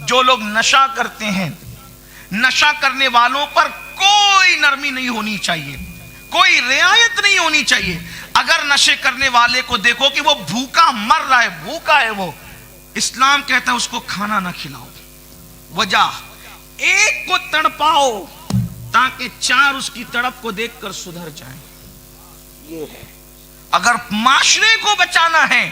جو لوگ نشہ کرتے ہیں، نشہ کرنے والوں پر کوئی نرمی نہیں ہونی چاہیے، کوئی رعایت نہیں ہونی چاہیے۔ اگر نشے کرنے والے کو دیکھو کہ وہ بھوکا مر رہا ہے، بھوکا ہے وہ، اسلام کہتا ہے اس کو کھانا نہ کھلاؤ۔ وجہ، ایک کو تڑپاؤ تاکہ چار اس کی تڑپ کو دیکھ کر سدھر جائیں، یہ ہے۔ اگر معاشرے کو بچانا ہے،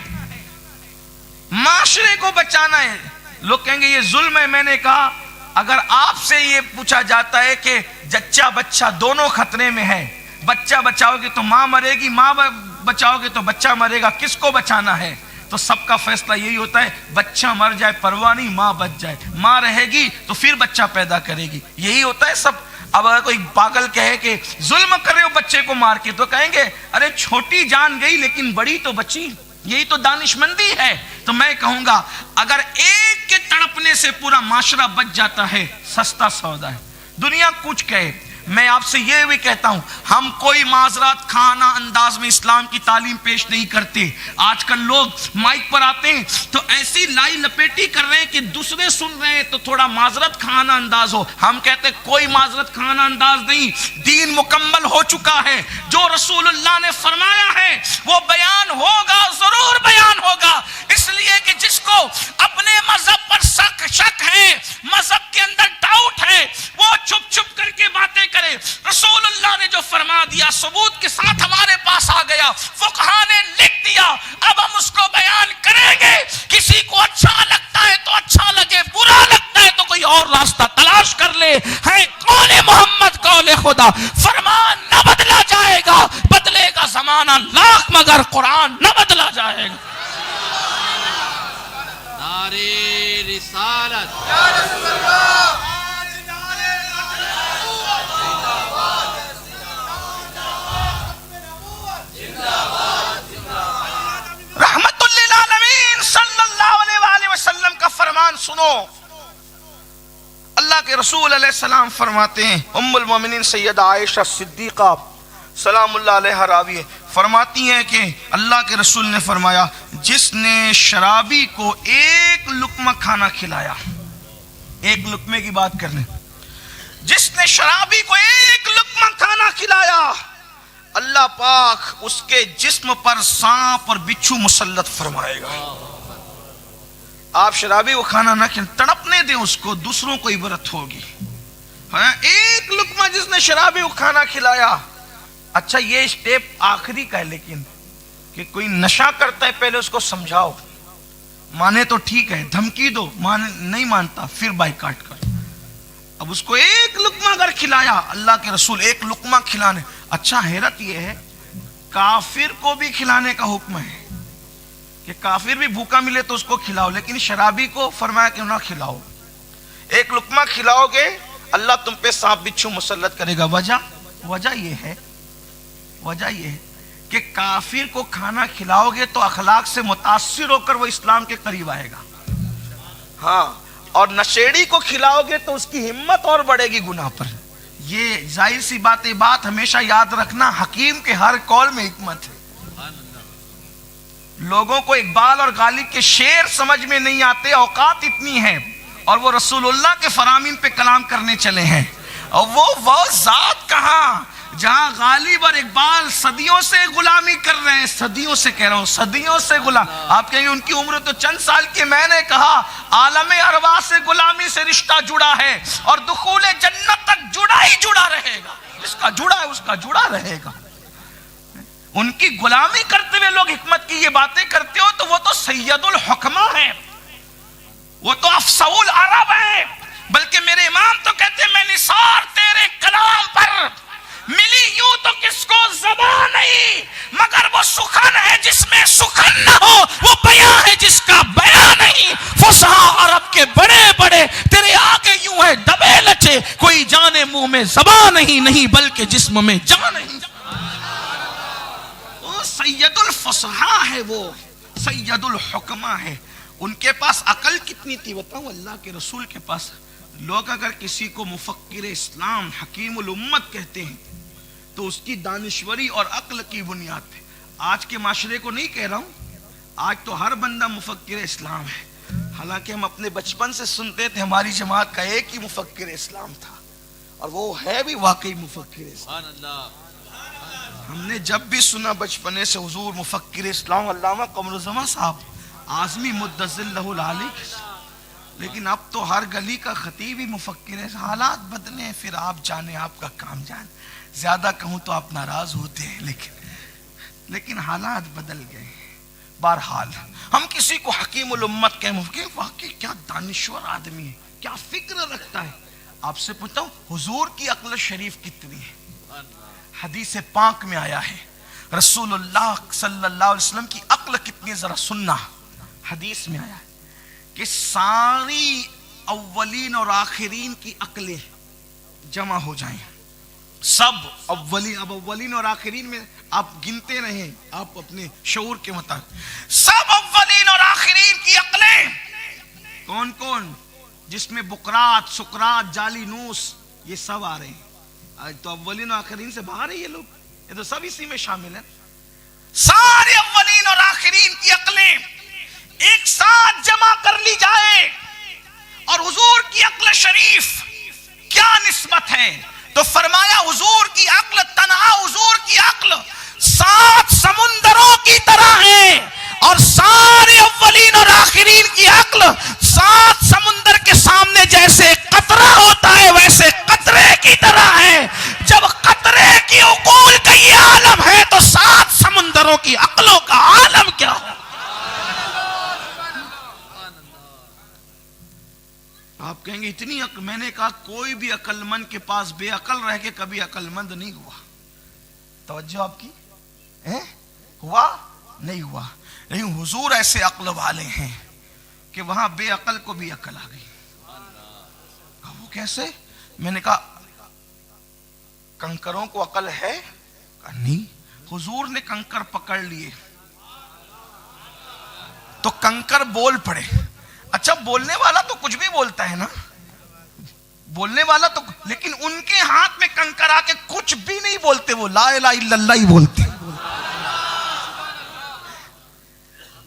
معاشرے کو بچانا ہے، لوگ کہیں گے یہ ظلم ہے۔ میں نے کہا اگر آپ سے یہ پوچھا جاتا ہے کہ جچہ بچہ دونوں خطرے میں ہے، بچہ بچاؤ گے تو ماں مرے گی، ماں بچاؤ گے تو بچہ مرے گا، کس کو بچانا ہے؟ تو سب کا فیصلہ یہی ہوتا ہے بچہ مر جائے پرواہ نہیں، ماں بچ جائے، ماں رہے گی تو پھر بچہ پیدا کرے گی، یہی ہوتا ہے سب۔ اب اگر کوئی پاگل کہے کہ ظلم کر رہے ہو بچے کو مار کے، تو کہیں گے ارے چھوٹی جان گئی لیکن بڑی تو بچی، یہی تو دانشمندی ہے۔ تو میں کہوں گا اگر ایک کے تڑپنے سے پورا معاشرہ بچ جاتا ہے، سستا سودا ہے۔ دنیا کچھ کہے، میں آپ سے یہ بھی کہتا ہوں ہم کوئی معذرات خانہ انداز میں اسلام کی تعلیم پیش نہیں کرتے۔ آج کل لوگ مائک پر آتے ہیں تو ایسی لائی لپیٹی کر رہے ہیں کہ دوسرے سن رہے ہیں تو تھوڑا معذرت خانہ انداز ہو۔ ہم کہتے ہیں کوئی معذرت خانہ انداز نہیں، دین مکمل ہو چکا ہے، جو رسول اللہ نے فرمایا ہے وہ بیان ہوگا، ضرور بیان ہوگا۔ اس لیے کہ جس کو اپنے مذہب پر شک ہے، مذہب کے اندر ڈاؤٹ ہے، وہ چھپ چھپ کر کے باتیں کرے۔ رسول اللہ نے جو فرما دیا ثبوت کے ساتھ ہمارے پاس آ گیا، فقہاء نے لکھ دیا، اب ہم اس کو بیان کریں گے۔ کسی کو اچھا لگتا ہے تو اچھا لگے، برا لگتا ہے تو کوئی اور راستہ تلاش کر لے۔ ہے قول محمد قول خدا، فرمان نہ بدلا جائے گا، بدلے گا زمانہ لاکھ مگر قرآن نہ بدلا جائے گا۔ نعرے رسالت، رحمت للعالمین صلی اللہ علیہ وآلہ وسلم کا فرمان سنو۔ اللہ کے رسول علیہ السلام فرماتے ہیں، ام المومنین سیدہ عائشہ صدیقہ سلام اللہ علیہ راوی ہے، فرماتی ہیں کہ اللہ کے رسول نے فرمایا جس نے شرابی کو ایک لقمہ کھانا کھلایا، ایک لقمے کی بات کر لیں، جس نے شرابی کو ایک لقمہ کھانا کھلایا، اللہ پاک اس کے جسم پر سانپ اور بچھو مسلط فرمائے گا۔ آپ شرابی کو کھانا نہ کھلائیں، تڑپنے دیں اس کو، دوسروں کو عبرت ہوگی۔ ایک لقمہ جس نے شرابی کو کھانا کھلایا۔ اچھا یہ اسٹیپ آخری کا ہے، لیکن کہ کوئی نشہ کرتا ہے پہلے اس کو سمجھاؤ، مانے تو ٹھیک ہے، دھمکی دو، نہیں مانتا پھر بائیکاٹ کر۔ اب اس کو ایک لقمہ اگر کھلایا، اللہ کے رسول ایک لقمہ کھلانے۔ اچھا حیرت یہ ہے کافر کو بھی کھلانے کا حکم ہے کہ کافر بھی بھوکا ملے تو اس کو کھلاؤ، لیکن شرابی کو فرمایا کہ نہ کھلاؤ۔ ایک لقمہ کھلاؤ گے اللہ تم پہ سانپ بچھو مسلط کرے گا۔ وجہ یہ ہے کہ کافر کو کھانا کھلاؤ گے تو اخلاق سے متاثر ہو کر وہ اسلام کے قریب آئے گا، ہاں، اور نشیڑی کو کھلاؤ گے تو اس کی ہمت اور بڑھے گی گناہ پر۔ یہ ظاہر سی بات ہے، بات ہمیشہ یاد رکھنا، حکیم کے ہر قول میں حکمت ہے۔ لوگوں کو اقبال اور غالب کے شعر سمجھ میں نہیں آتے، اوقات اتنی ہیں، اور وہ رسول اللہ کے فرامین پہ کلام کرنے چلے ہیں، اور وہ ذات کہاں جہاں غالب اور اقبال صدیوں سے غلامی کر رہے ہیں، صدیوں سے کہہ رہا ہوں، صدیوں سے غلام۔ آپ کہیں گے ان کی عمر تو چند سال کی، میں نے کہا عالم ارواح سے غلامی سے رشتہ جڑا ہے، اور دخول جنت تک جڑا رہے گا، جس کا جڑا ہے اس کا جڑا رہے گا۔ ان کی غلامی کرتے ہوئے لوگ حکمت کی یہ باتیں کرتے ہو تو وہ تو سید الحکمہ ہیں، وہ تو افصح العرب ہیں، بلکہ میرے امام تو کہتے ہیں میں نثار تیرے کلام پر ملی یوں تو کس کو زبان نہیں، مگر وہ سخن ہے جس میں سخن نہ ہو، وہ بیان ہے جس کا بیان نہیں۔ فصحاء عرب کے بڑے بڑے تیرے آگے یوں ہے دبے لچے، کوئی جانے منہ میں زبان نہیں بلکہ جسم میں جان نہیں۔ وہ سید الفصحاء ہے، وہ سید الحکمہ ہے۔ ان کے پاس عقل کتنی تھی بتاؤں، اللہ کے رسول کے پاس لوگ اگر کسی کو مفکر اسلام حکیم الامت کہتے ہیں تو اس کی دانشوری اور عقل کی بنیاد پہ۔ آج کے معاشرے کو نہیں کہہ رہا ہوں، آج تو ہر بندہ مفکر اسلام ہے، حالانکہ ہم اپنے بچپن سے سنتے تھے ہماری جماعت کا ایک ہی مفکر اسلام تھا، اور وہ ہے بھی واقعی مفکر اسلام۔ سبحان اللہ۔ ہم نے جب بھی سنا بچپنے سے حضور مفکر اسلام علامہ قمر الزمان صاحب اعظمی مدظل لہ العالی، لیکن اب تو ہر گلی کا خطیب ہی مفکر ہے۔ حالات بدلے ہیں، پھر آپ جانے، آپ کا کام جان۔ زیادہ کہوں تو آپ ناراض ہوتے ہیں، لیکن حالات بدل گئے ہیں۔ بہرحال ہم کسی کو حکیم الامت کہیں، مفکر واقعی کیا دانشور آدمی ہے، کیا فکر رکھتا ہے۔ آپ سے پوچھتا ہوں حضور کی عقل شریف کتنی ہے؟ حدیث پاک میں آیا ہے رسول اللہ صلی اللہ علیہ وسلم کی عقل کتنی، ذرا سننا۔ حدیث میں آیا ہے کہ ساری اولین اور آخرین کی عقلیں جمع ہو جائیں، سب اولین، اب اولین اور آخرین میں آپ گنتے رہیں آپ اپنے شعور کے مطابق، سب اولین اور آخرین کی عقلیں کون کون، جس میں بقرات، سقراط، جالینوس یہ سب آ رہے ہیں۔ آج تو اولین اور آخرین سے باہر ہے یہ لوگ، یہ تو سب اسی میں شامل ہیں۔ سارے اولین اور آخرین کی عقلیں ایک ساتھ جمع کر لی جائے، اور حضور کی عقل شریف کیا نسبت ہے؟ تو فرمایا حضور کی عقل تنہا، حضور کی عقل 7 سمندروں کی طرح ہے، اور سارے اولین اور آخرین کی عقل 7 سمندر کے سامنے جیسے قطرہ ہوتا ہے ویسے قطرے کی طرح ہے۔ جب قطرے کی عقول کا یہ عالم ہے تو 7 سمندروں کی عقلوں کا عالم کیا ہو؟ آپ کہیں گے اتنی عقل، میں نے کہا کوئی بھی عقل مند کے پاس بے عقل رہ کے کبھی عقل مند نہیں ہوا۔ توجہ آپ کی ہوا نہیں ہوا، لیکن حضور ایسے عقل والے ہیں کہ وہاں بے عقل کو بھی عقل آ گئی۔ وہ کیسے؟ میں نے کہا کنکروں کو عقل ہے؟ نہیں، حضور نے کنکر پکڑ لیے تو کنکر بول پڑے۔ اچھا بولنے والا تو کچھ بھی بولتا ہے نا، بولنے والا تو، لیکن ان کے ہاتھ میں کنکر آ کے کچھ بھی نہیں بولتے، وہ لا الہ الا اللہ ہی بولتے۔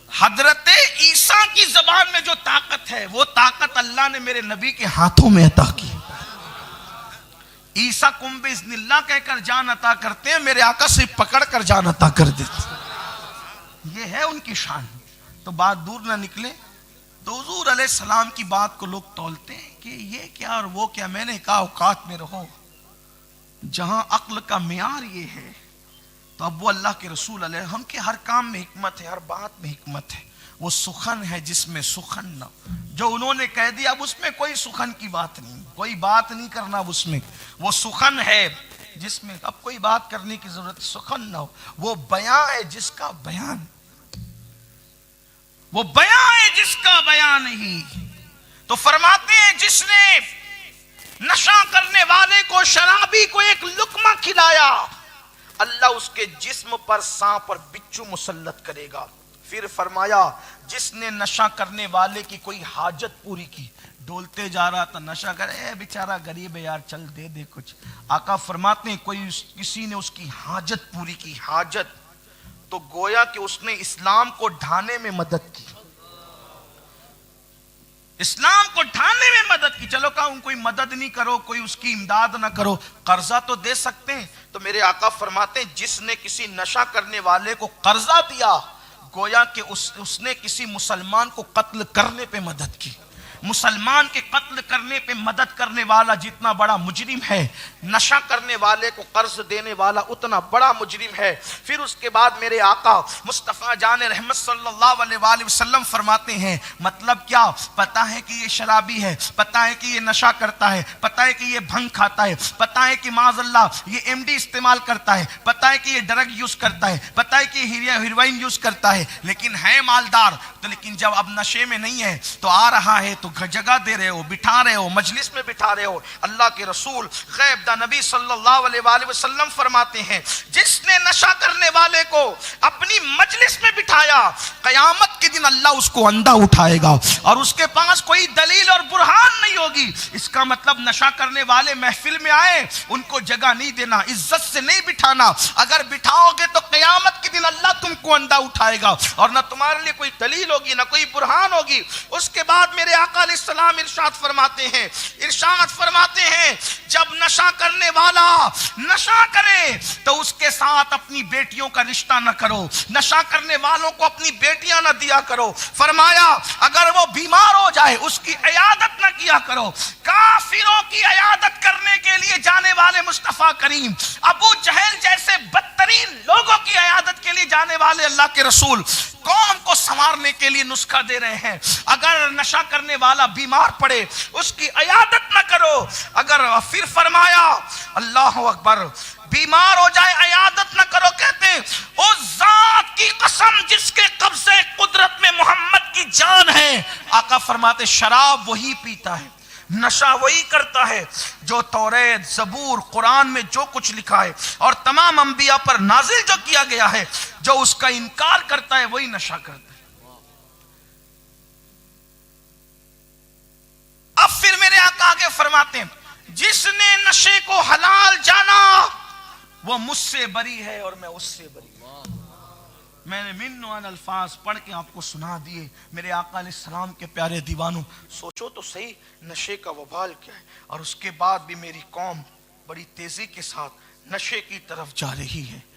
حضرت عیسیٰ کی زبان میں جو طاقت ہے وہ طاقت اللہ نے میرے نبی کے ہاتھوں میں عطا کی۔ عیسیٰ کم باذن اللہ کہہ کر جان عطا کرتے ہیں، میرے آقا سے پکڑ کر جان عطا کر دیتے، یہ ہے ان کی شان۔ تو بات دور نہ نکلے تو حضور علیہ السلام کی بات کو لوگ تولتے ہیں کہ یہ کیا اور وہ کیا۔ میں نے کہا اوقات میں رہو جہاں عقل کا معیار یہ ہے، تو اب وہ اللہ کے رسول علیہ ہم کے ہر کام میں حکمت ہے، ہر بات میں حکمت ہے۔ وہ سخن ہے جس میں سخن نہ، جو انہوں نے کہہ دیا اب اس میں کوئی سخن کی بات نہیں، کوئی بات نہیں کرنا اب اس میں، وہ سخن ہے جس میں اب کوئی بات کرنے کی ضرورت، سخن نہ ہو۔ وہ بیان ہے جس کا بیان، وہ بیان ہے جس کا بیان نہیں۔ تو فرماتے ہیں جس نے نشہ کرنے والے کو، شرابی کو ایک لقمہ کھلایا، اللہ اس کے جسم پر سانپ اور بچھو مسلط کرے گا۔ پھر فرمایا جس نے نشہ کرنے والے کی کوئی حاجت پوری کی، ڈولتے جا رہا تھا نشہ کرے، بیچارہ غریب ہے یار چل دے دے کچھ، آقا فرماتے ہیں کسی نے اس کی حاجت پوری کی، حاجت، تو گویا کہ اس نے اسلام کو ڈھانے میں مدد کی، اسلام کو ڈھانے میں مدد کی۔ چلو کہا کوئی مدد نہیں کرو، کوئی اس کی امداد نہ کرو، قرضہ تو دے سکتے ہیں۔ تو میرے آقا فرماتے ہیں جس نے کسی نشہ کرنے والے کو قرضہ دیا، گویا کہ اس نے کسی مسلمان کو قتل کرنے پہ مدد کی۔ مسلمان کے قتل کرنے پہ مدد کرنے والا جتنا بڑا مجرم ہے، نشہ کرنے والے کو قرض دینے والا اتنا بڑا مجرم ہے۔ پھر اس کے بعد میرے آقا مصطفیٰ جان رحمت صلی اللہ علیہ وآلہ وسلم فرماتے ہیں مطلب کیا؟ پتا ہے کہ یہ شرابی ہے، پتا ہے کہ یہ نشہ کرتا ہے، پتا ہے کہ یہ بھنگ کھاتا ہے، پتا ہے کہ معاذ اللہ یہ ایم ڈی استعمال کرتا ہے، پتا ہے کہ یہ ڈرگ یوز کرتا ہے، پتا ہے کہ یہ ہیروئن یوز کرتا ہے، لیکن ہے مالدار۔ تو لیکن جب اب نشے میں نہیں ہے تو آ رہا ہے تو جگہ دے رہے ہو، بٹھا رہے ہو، مجلس میں بٹھا رہے ہو۔ اللہ کے رسول غیب دا نبی صلی اللہ علیہ وآلہ وسلم فرماتے ہیں جس نے نشہ کرنے والے کو اپنی مجلس میں بٹھایا، قیامت کے دن اللہ اس کو اندھا اٹھائے گا اور اس کے پاس کوئی دلیل اور برہان نہیں ہوگی. اس کا مطلب نشہ کرنے والے محفل میں آئے ان کو جگہ نہیں دینا, عزت سے نہیں بٹھانا. اگر بٹھاؤ گے تو قیامت کے دن اللہ تم کو اندھا اٹھائے گا اور نہ تمہارے لیے کوئی دلیل ہوگی نہ کوئی برہان ہوگی. اس کے بعد میرے آقا علیہ السلام ارشاد فرماتے ہیں جب نشہ کرنے والا نشہ کرے تو اس کے ساتھ اپنی بیٹیوں کا رشتہ نہ کرو, نشہ کرنے والوں کو اپنی بیٹیاں نہ دیا کرو. فرمایا اگر وہ بیمار ہو جائے اس کی عیادت نہ کیا کرو. کافروں کی عیادت کرنے کے لیے جانے والے مصطفیٰ کریم, ابو جہل جیسے بدترین لوگوں کی عیادت کے لیے جانے والے اللہ کے رسول قوم کو سنوارنے کے لیے نسخہ دے رہے ہیں. اگر نشہ کرنے والا بیمار پڑے اس کی عیادت نہ کرو. اگر پھر فرمایا اللہ اکبر, بیمار ہو جائے عیادت نہ کرو. کہتے ہیں اس ذات کی قسم جس کے قبضے قدرت میں محمد کی جان ہے. آقا فرماتے شراب وہی پیتا ہے, نشہ وہی کرتا ہے جو توریت, زبور, قرآن میں جو کچھ لکھا ہے اور تمام انبیاء پر نازل جو کیا گیا ہے, جو اس کا انکار کرتا ہے وہی نشہ کرتا ہے. اب پھر میرے آقا آگے فرماتے ہیں جس نے نشے کو حلال جانا وہ مجھ سے بری ہے اور میں اس سے بری ہوں. میں نے من الفاظ پڑھ کے آپ کو سنا دیے. میرے آقا علیہ السلام کے پیارے دیوانوں, سوچو تو صحیح نشے کا وبال کیا ہے. اور اس کے بعد بھی میری قوم بڑی تیزی کے ساتھ نشے کی طرف جا رہی ہے.